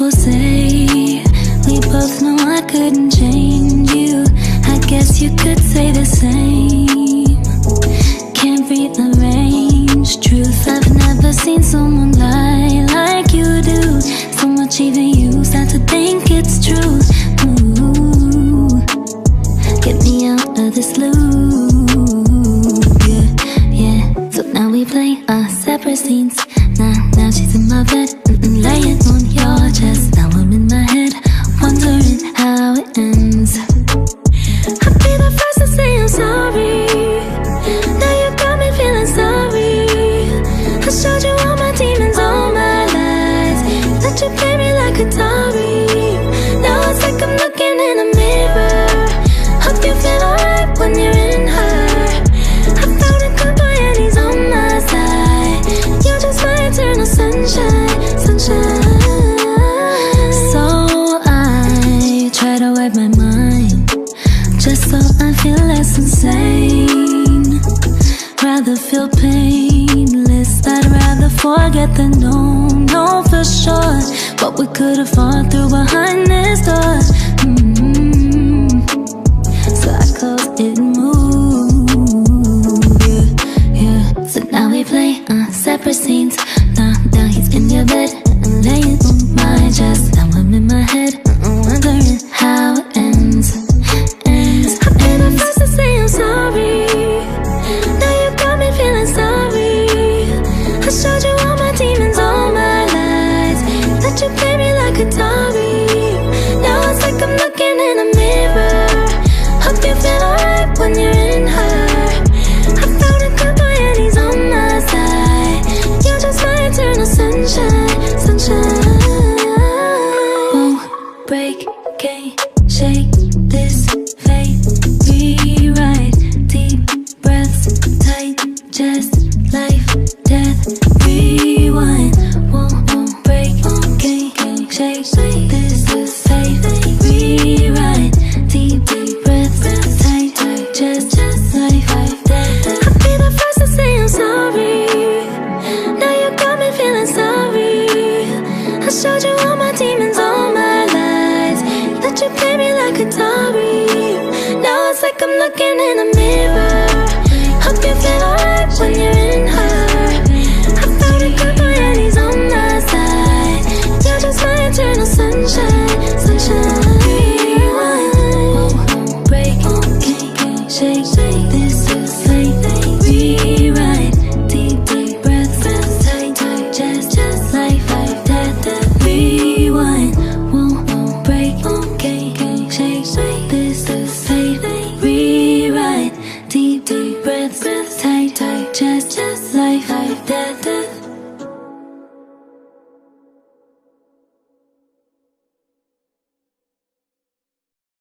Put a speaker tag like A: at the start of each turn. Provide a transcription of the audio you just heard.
A: people say we both know I couldn't change you. I guess you could say the same. Can't rearrange truth. I've never seen someone lie like you do. So much even you start to think it's true. Ooh, get me out of this loop. Yeah, yeah. So now we play our separate scenes. Now she's in my bed, laying on your chest. Now I'm in my head, wondering how it ends. I'll be the first to say I'm sorry. Now you got me feeling sorry. I showed you all my demons, all my lies. Let you play me like a Atari. Now it's like I'm looking in a mirror. Hope you feel alright when you're in her. I found a good boy and he's on my side. You're just my eternal sunshine, sunshine. So I try to wipe my mind, just so I feel less insane. Rather feel painless, I'd rather forget than know for sure what we could have fought through behind this door. So I close it and move, yeah, yeah. So now we play separate scenes. Now he's in your bed and laying on my chest. Now I'm in my head, wondering how it ends. I'll be the first to say I'm sorry. Now you got me feeling sorry. I showed you all my demons, all my lies. Let you play me like a Atari. Now it's like I'm looking in a mirror. Hope you feel alright when you're in her. I found a good boy and he's on my side. You're just my eternal sunshine, sunshine. Won't break, can't shake this fate. Rewrite, deep breaths, tight chest, life, death, rewind. Won't break, can't shake this fate. Rewrite, deep breaths, tight chest, life, death. I'll be the first to say I'm sorry. Now you got me feeling sorry. I showed you all my demons, all my lies. Let you play me like a Atari. Now it's like I'm looking in a mirror. Hope you feel alright when you're in her. I found a good boy and he's on my side. You're just my eternal sunshine, sunshine. Won't break, can't shake this fate. Rewrite, deep breaths, tight chest, life, death, rewind. Won't break, can't shake this fate. Rewrite, deep breaths, tight chest, life, death.